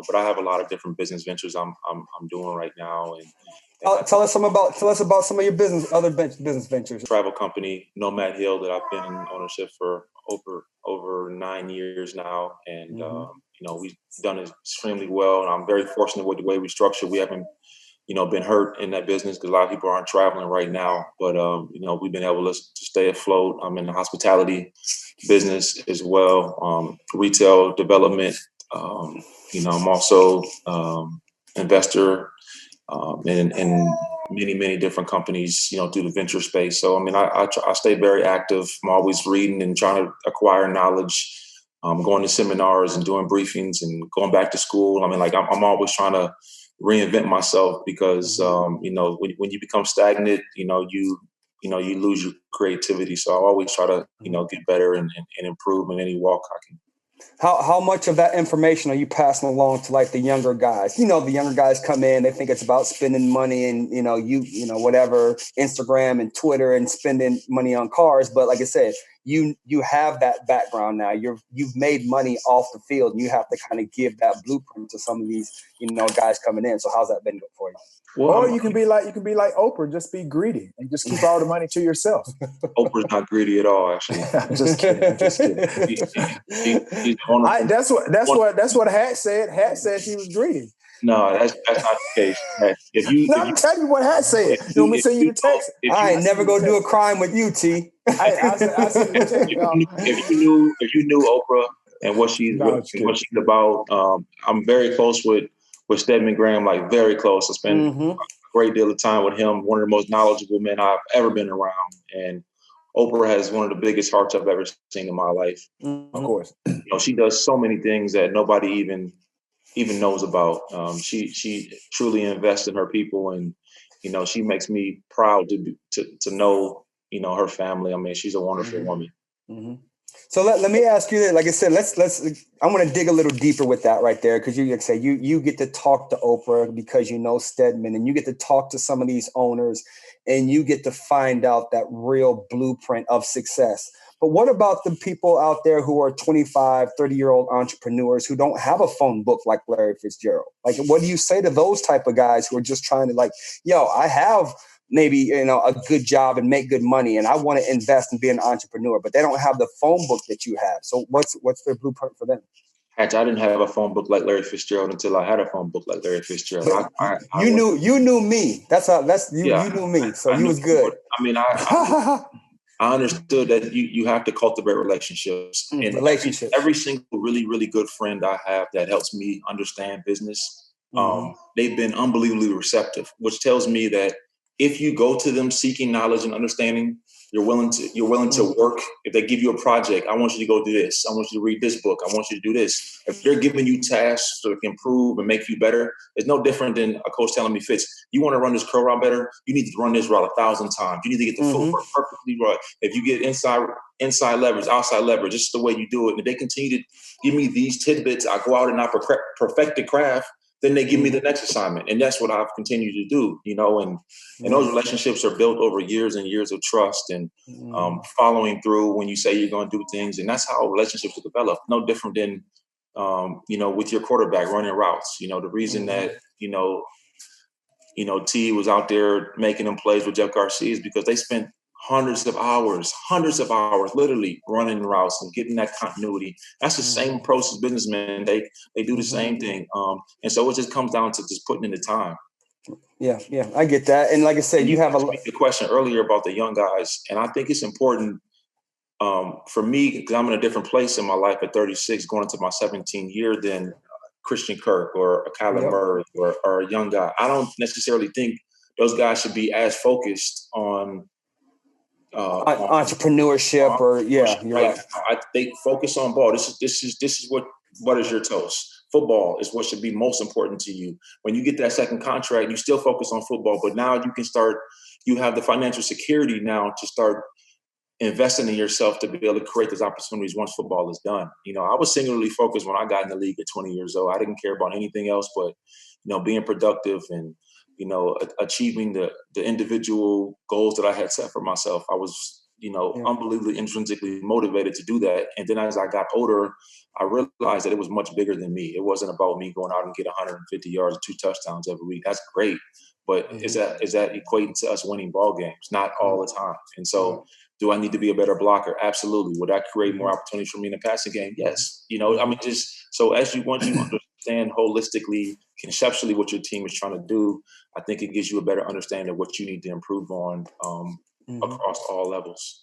but I have a lot of different business ventures I'm doing right now. And tell us about some of your other business ventures. Travel company, Nomad Hill, that I've been in ownership for over 9 years now. And, we've done it extremely well. And I'm very fortunate with the way we structure. We haven't, been hurt in that business because a lot of people aren't traveling right now. But, we've been able to stay afloat. I'm in the hospitality business as well, retail development. I'm also investor in many different companies, through the venture space. So, I stay very active. I'm always reading and trying to acquire knowledge, going to seminars and doing briefings and going back to school. I'm always trying to reinvent myself because, when you become stagnant, you lose your creativity. So I always try to, get better and improve in any walk I can. How much of that information are you passing along to like the younger guys? The younger guys come in, they think it's about spending money and, whatever, Instagram and Twitter and spending money on cars. But like I said, you have that background now. You've made money off the field and you have to kind of give that blueprint to some of these, guys coming in. So how's that been for you? Well, or you can be like Oprah, just be greedy and just keep all the money to yourself. Oprah's not greedy at all, actually. Just kidding. That's what Hat said. Hat said she was greedy. No, that's not the case. I'm telling you what Hat said. You want me to send you the text? I ain't never gonna do a crime with you, T. I send you the text. If you knew Oprah and what she's about, I'm very close with Stedman Graham, like very close. I spend a great deal of time with him, one of the most knowledgeable men I've ever been around. And Oprah has one of the biggest hearts I've ever seen in my life. Of course. She does so many things that nobody even knows about. She truly invests in her people, and, she makes me proud to know, her family. She's a wonderful woman. Mm-hmm. So let me ask you that. Like I said, I'm going to dig a little deeper with that right there, because you get to talk to Oprah because you know Stedman, and you get to talk to some of these owners, and you get to find out that real blueprint of success. But what about the people out there who are 25, 30-year-old entrepreneurs who don't have a phone book like Larry Fitzgerald? Like, what do you say to those type of guys who are just trying to I have maybe, a good job and make good money, and I want to invest and be an entrepreneur, but they don't have the phone book that you have. So what's their blueprint for them? Actually, I didn't have a phone book like Larry Fitzgerald until I had a phone book like Larry Fitzgerald. You knew me. You knew me. So you was good. I understood that you have to cultivate relationships. And every single really, really good friend I have that helps me understand business, they've been unbelievably receptive, which tells me that if you go to them seeking knowledge and understanding, you're willing to work. If they give you a project, I want you to go do this. I want you to read this book. I want you to do this. If they're giving you tasks to improve and make you better, it's no different than a coach telling me, Fitz, you want to run this curl route better? You need to run this route 1,000 times. You need to get the footwork perfectly right. If you get inside leverage, outside leverage, this is the way you do it. And if they continue to give me these tidbits, I go out and I perfect the craft. Then they give me the next assignment. And that's what I've continued to do, and those relationships are built over years and years of trust and following through when you say you're going to do things. And that's how relationships are developed. No different than, with your quarterback running routes. The reason that, T was out there making them plays with Jeff Garcia is because they spent hundreds of hours, literally running routes and getting that continuity. That's the same approach as businessmen. They do the same thing. And so it just comes down to just putting in the time. Yeah, I get that. And like I said, you have the question earlier about the young guys. And I think it's important for me, because I'm in a different place in my life at 36, going into my 17th year than Christian Kirk or a Kyler Murray or a young guy. I don't necessarily think those guys should be as focused on entrepreneurship you're right. They focus on ball. This is what butters your toast. Football is what should be most important to you. When you get that second contract, you still focus on football, but now you have the financial security now to start investing in yourself to be able to create those opportunities once football is done. I was singularly focused when I got in the league at 20 years old. I didn't care about anything else but, being productive and, achieving the individual goals that I had set for myself. I was, unbelievably intrinsically motivated to do that. And then as I got older, I realized that it was much bigger than me. It wasn't about me going out and get 150 yards and 2 touchdowns every week. That's great. But is that equating to us winning ball games? Not all the time. And so do I need to be a better blocker? Absolutely. Would that create more opportunities for me in the passing game? Yes. Just so once you understand holistically, conceptually what your team is trying to do, I think it gives you a better understanding of what you need to improve on across all levels.